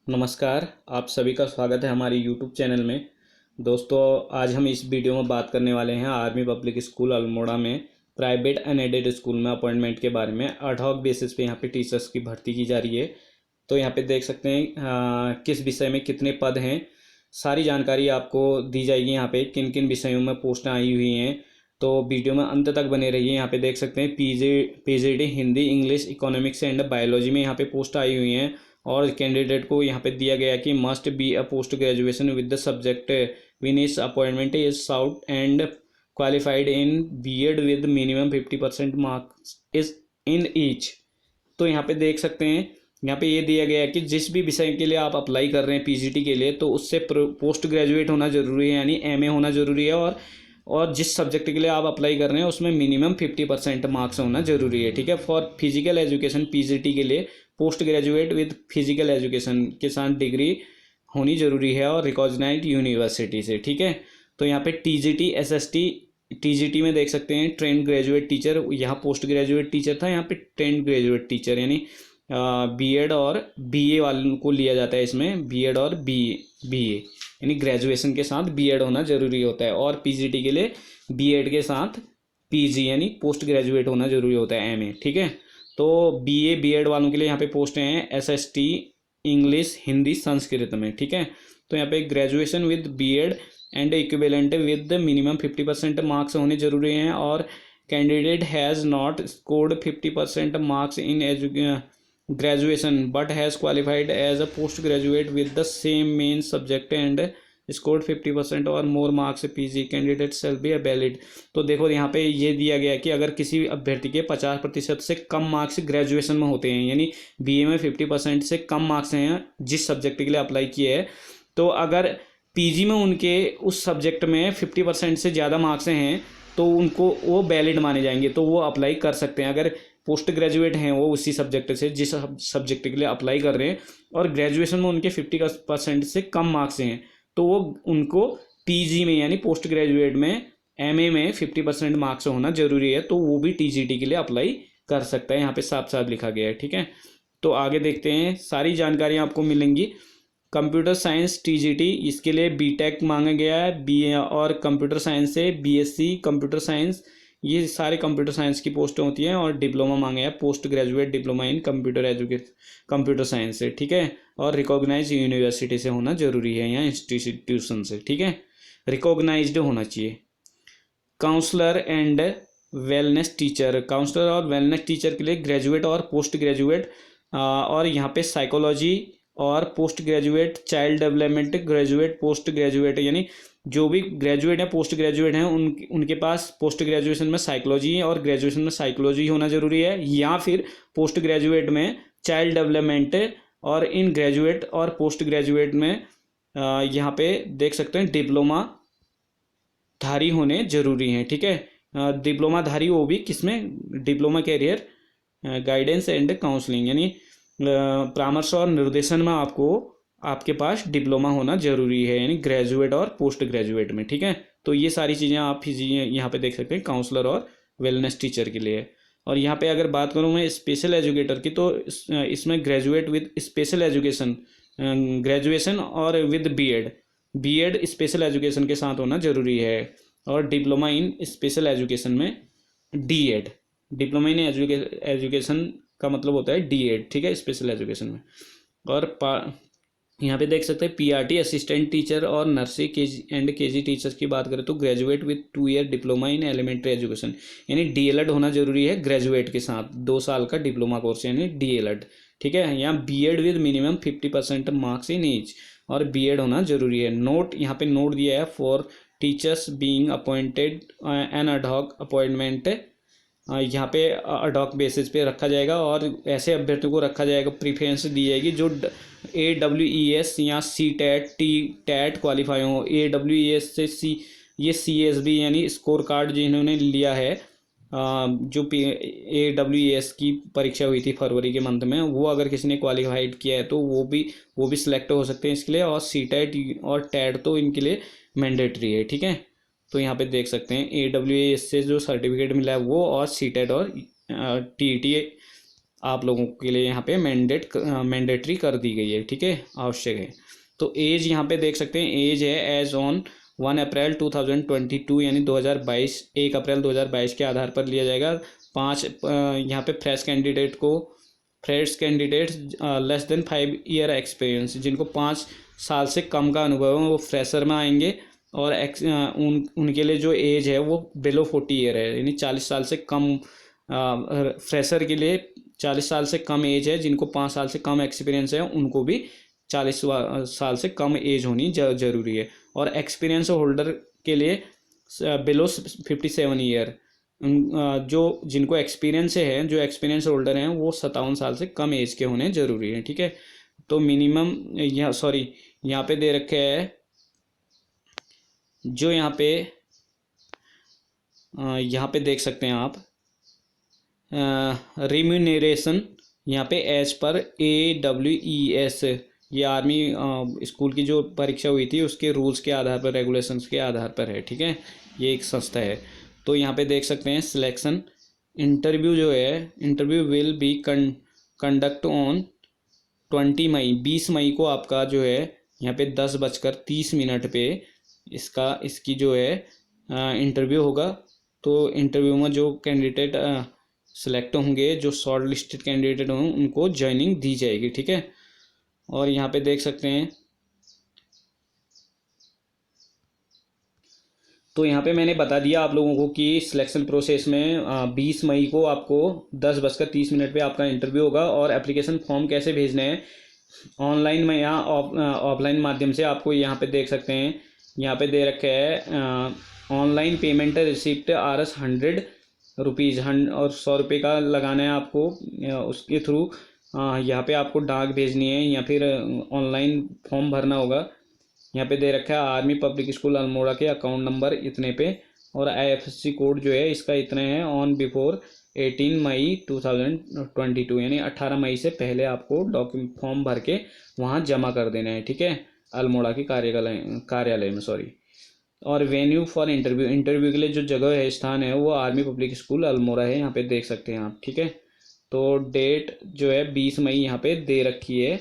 नमस्कार। आप सभी का स्वागत है हमारे यूट्यूब चैनल में। दोस्तों, आज हम इस वीडियो में बात करने वाले हैं आर्मी पब्लिक स्कूल अल्मोड़ा में प्राइवेट अनएडेड स्कूल में अपॉइंटमेंट के बारे में। एडहॉक बेसिस पे यहाँ पे टीचर्स की भर्ती की जा रही है। तो यहाँ पे देख सकते हैं किस विषय में कितने पद हैं, सारी जानकारी आपको दी जाएगी। यहाँ पे किन किन विषयों में पोस्टें आई हुई हैं, तो वीडियो में अंत तक बने रहिए। यहाँ पे देख सकते हैं PGD Hindi, English, economics and biology में यहाँ पे पोस्ट आई हुई हैं। और कैंडिडेट को यहाँ पे दिया गया कि must be a post graduation with the subject win is appointment is sought and qualified in BEd with minimum 50% marks is in each. तो यहाँ पे देख सकते हैं, यहाँ पे ये दिया गया है कि जिस भी विषय के लिए आप अप्लाई कर रहे हैं पीजीटी के लिए, तो उससे पोस्ट ग्रेजुएट होना जरूरी है, यानी एमए होना जरूरी है। और जिस सब्जेक्ट के लिए आप अप्लाई कर रहे हैं उसमें मिनिमम 50% मार्क्स होना जरूरी है। ठीक है। फॉर फिजिकल एजुकेशन पीजीटी के लिए post graduate with physical education के साथ डिग्री होनी जरूरी है और रिकॉग्नाइज्ड यूनिवर्सिटी से। ठीक है। तो यहाँ पे टीजीटी एसएसटी, टीजीटी में देख सकते हैं ट्रेंड ग्रेजुएट टीचर, यहाँ पोस्ट ग्रेजुएट टीचर था, यहाँ पे ट्रेंड ग्रेजुएट टीचर यानी बीएड और बीए वालों को लिया जाता है इसमें। बीएड और बीए यानी ग्रेजुएशन के साथ बीएड होना जरूरी होता है, और पीजीटी के लिए बीएड के साथ पीजी यानी पोस्ट ग्रेजुएट होना जरूरी होता है, एमए। ठीक है। तो बीए बीएड वालों के लिए यहाँ पे पोस्ट हैं एसएसटी इंग्लिश, हिंदी, संस्कृत में। ठीक है। तो यहाँ पे graduation with BEd and equivalent with minimum 50% marks होने जरूरी हैं, और candidate has not scored 50% marks in graduation but has qualified as a post graduate with the same main subject and scored 50% और more marks PG candidate shall be valid. तो देखो यहाँ पे ये दिया गया है कि अगर किसी अभ्यर्थी के 50% से कम मार्क्स ग्रेजुएशन में होते हैं, यानी बीए में 50% से कम मार्क्स हैं जिस सब्जेक्ट के लिए अप्लाई किए हैं, तो अगर पीजी में उनके उस सब्जेक्ट में 50% से ज़्यादा मार्क्स हैं तो उनको वो वैलिड माने जाएंगे, तो वो अप्लाई कर सकते हैं। अगर पोस्ट ग्रेजुएट हैं वो उसी सब्जेक्ट से जिस सब्जेक्ट के लिए अप्लाई कर रहे हैं और ग्रेजुएशन में उनके 50% से कम मार्क्स हैं, तो वो उनको पीजी में यानी पोस्ट ग्रेजुएट में एमए में 50% मार्क्स होना जरूरी है, तो वो भी टीजीटी के लिए अप्लाई कर सकता है। यहाँ पे साफ साफ लिखा गया है। ठीक है। तो आगे देखते हैं, सारी जानकारी आपको मिलेंगी। कंप्यूटर साइंस टीजीटी, इसके लिए बीटेक मांगा गया है, बी और कंप्यूटर साइंस से बीएससी कंप्यूटर साइंस, ये सारे कंप्यूटर साइंस की पोस्टें होती हैं। और डिप्लोमा मांगे हैं, post graduate diploma in computer science से। ठीक है। और रिकॉग्नाइज यूनिवर्सिटी से होना जरूरी है या इंस्टीट्यूशन से। ठीक है। रिकॉग्नाइज्ड होना चाहिए। Counsellor and wellness teacher, counsellor और वेलनेस टीचर के लिए ग्रेजुएट और पोस्ट ग्रेजुएट, और यहाँ पे साइकोलॉजी और post graduate, child development graduate, post graduate, यानी जो भी ग्रेजुएट है पोस्ट ग्रेजुएट हैं उनके पास पोस्ट ग्रेजुएशन में साइकोलॉजी और ग्रेजुएशन में साइकोलॉजी होना जरूरी है, या फिर पोस्ट ग्रेजुएट में चाइल्ड डेवलपमेंट, और इन ग्रेजुएट और पोस्ट ग्रेजुएट में यहाँ पे देख सकते हैं डिप्लोमा धारी होने जरूरी हैं। ठीक है। डिप्लोमा धारी वो भी किसमें, diploma career guidance and counselling, यानी परामर्श और निर्देशन में आपके पास डिप्लोमा होना जरूरी है, यानी ग्रेजुएट और पोस्ट ग्रेजुएट में। ठीक है। तो ये सारी चीज़ें आप यहाँ पे देख सकते हैं काउंसलर और वेलनेस टीचर के लिए। और यहाँ पे अगर बात करूँ मैं स्पेशल एजुकेटर की, तो इसमें graduate with special education, graduation और विद बीएड स्पेशल एजुकेशन के साथ होना जरूरी है, और डिप्लोमा इन स्पेशल एजुकेशन में डीएड, डिप्लोमा इन एजुकेशन का मतलब होता है डीएड। ठीक है। स्पेशल एजुकेशन में। और यहाँ पे देख सकते हैं पीआरटी असिस्टेंट टीचर और नर्सरी केजी टीचर्स की बात करें तो graduate with 2 year diploma in elementary education, यानी डीएलएड होना जरूरी है ग्रेजुएट के साथ, 2 साल का डिप्लोमा कोर्स यानी डीएलएड। ठीक है। यहाँ BEd with minimum 50% marks in each, और बीएड होना जरूरी है। नोट, यहाँ पे नोट दिया है for teachers being appointed an ad hoc appointment, यहाँ पे अडॉक बेसिस पे रखा जाएगा, और ऐसे अभ्यर्थियों को रखा जाएगा, प्रीफरेंस दी जाएगी जो AWES या टैट क्वालिफाई हो। AWES से ये CSB यानी स्कोर कार्ड जिन्होंने लिया है, जो AWES की परीक्षा हुई थी फरवरी के मंथ में, वो अगर किसी ने क्वालिफाइड किया है तो वो भी सिलेक्ट हो सकते हैं इसके लिए। और CTET और टैट तो इनके लिए मैंडेटरी है। ठीक है। तो यहाँ पे देख सकते हैं AWES से जो सर्टिफिकेट मिला है वो, और CTET और TET आप लोगों के लिए यहाँ पे मैंडेटरी कर दी गई है, ठीक है, आवश्यक है। तो एज यहाँ पे देख सकते हैं, एज है एज ऑन 1 अप्रैल 2022 यानी 2022, 1 अप्रैल 2022 के आधार पर लिया जाएगा। यहाँ पे fresh candidates less than 5 year experience, जिनको 5 साल से कम का अनुभव है वो फ्रेशर में आएंगे। और उनके लिए जो एज है वो बिलो 40 ईयर है, यानी 40 साल से कम। फ्रेशर के लिए 40 साल से कम एज है, जिनको 5 साल से कम एक्सपीरियंस है उनको भी 40 साल से कम एज होनी जरूरी है। और एक्सपीरियंस होल्डर के लिए बिलो 57 ईयर, जिनको एक्सपीरियंस है, जो एक्सपीरियंस होल्डर हैं वो 57 साल से कम एज के होने जरूरी है, ठीक है। तो मिनिमम यहाँ पे दे रखे है, जो यहाँ पे देख सकते हैं आप, रिम्यूनरेशन यहाँ पे एज पर AWES, ये आर्मी स्कूल की जो परीक्षा हुई थी उसके रूल्स के आधार पर, रेगुलेशंस के आधार पर है, ठीक है, ये एक संस्था है। तो यहाँ पे देख सकते हैं सिलेक्शन इंटरव्यू जो है, interview will be conduct on 20 मई को आपका जो है यहाँ पे 10:30 पे इसकी जो है इंटरव्यू होगा। तो इंटरव्यू में जो कैंडिडेट सिलेक्ट होंगे, जो शॉर्ट लिस्टेड कैंडिडेट होंगे, उनको ज्वाइनिंग दी जाएगी, ठीक है। और यहाँ पे देख सकते हैं, तो यहाँ पे मैंने बता दिया आप लोगों को कि सिलेक्शन प्रोसेस में 20 मई को आपको 10:30 पे आपका इंटरव्यू होगा। और एप्लीकेशन फॉर्म कैसे भेजने हैं, ऑनलाइन में या ऑफलाइन माध्यम से, आपको यहाँ पे देख सकते हैं, यहाँ पे दे रखे है online payment receipt RS 100 rupees और 100 रुपये का लगाना है आपको। उसके थ्रू यहाँ पे आपको डाक भेजनी है या फिर ऑनलाइन फॉर्म भरना होगा। यहाँ पे दे रखा है आर्मी पब्लिक स्कूल अल्मोड़ा के अकाउंट नंबर इतने पे, और IFSC कोड जो है इसका इतने हैं, ऑन बिफोर 18 मई 2022, यानी 18 मई से पहले आपको डॉक्यूमेंट फॉर्म भर के वहाँ जमा कर देना है, ठीक है, अल्मोड़ा के कार्यालय में, सॉरी। और वेन्यू फॉर इंटरव्यू के लिए जो जगह है, स्थान है, वो आर्मी पब्लिक स्कूल अल्मोड़ा है, यहाँ पे देख सकते हैं आप, ठीक है। तो डेट जो है 20 मई यहाँ पे दे रखी है।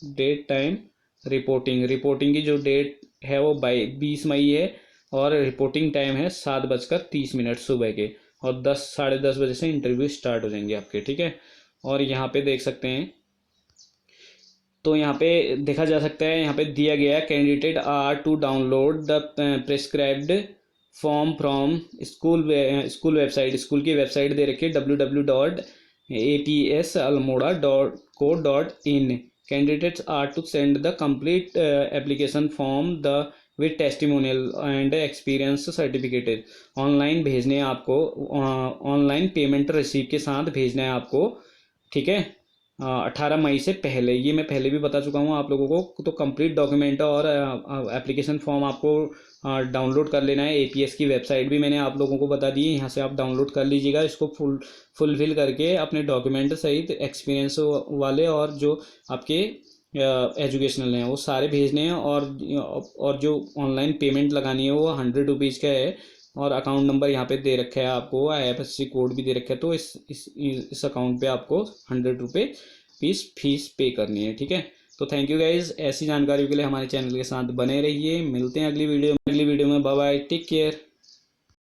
डेट टाइम रिपोर्टिंग की जो डेट है वो 20 मई है, और रिपोर्टिंग टाइम है 7:30 सुबह के, और 10 साढ़े 10 बजे से इंटरव्यू स्टार्ट हो जाएंगे आपके, ठीक है। और यहाँ पे देख सकते हैं, तो यहाँ पे देखा जा सकता है, यहाँ पे दिया गया है candidate are to download the prescribed form from school website, school की वेबसाइट दे रखी है www.apsalmoda.co.in। Candidates are to send the complete application form with testimonial and experience certificate. Online भेजने हैं आपको, ऑनलाइन पेमेंट रिसीव के साथ भेजना है आपको, ठीक है, 18 मई से पहले। ये मैं पहले भी बता चुका हूँ आप लोगों को। तो कंप्लीट डॉक्यूमेंट और एप्लीकेशन फॉर्म आपको डाउनलोड कर लेना है। APS की वेबसाइट भी मैंने आप लोगों को बता दी है, यहाँ से आप डाउनलोड कर लीजिएगा। इसको फुलफिल करके अपने डॉक्यूमेंट सहित एक्सपीरियंस वाले और जो आपके एजुकेशनल हैं वो सारे भेजने हैं। और जो ऑनलाइन पेमेंट लगानी है वो 100 रुपीज़ का है, और अकाउंट नंबर यहाँ पे दे रखा है आपको, IFSC कोड भी दे रखा है। तो इस अकाउंट पे आपको 100 रुपये फीस पे करनी है, ठीक है। तो थैंक यू गाइज, ऐसी जानकारी के लिए हमारे चैनल के साथ बने रहिए। मिलते हैं अगली वीडियो में। Bye bye, take care.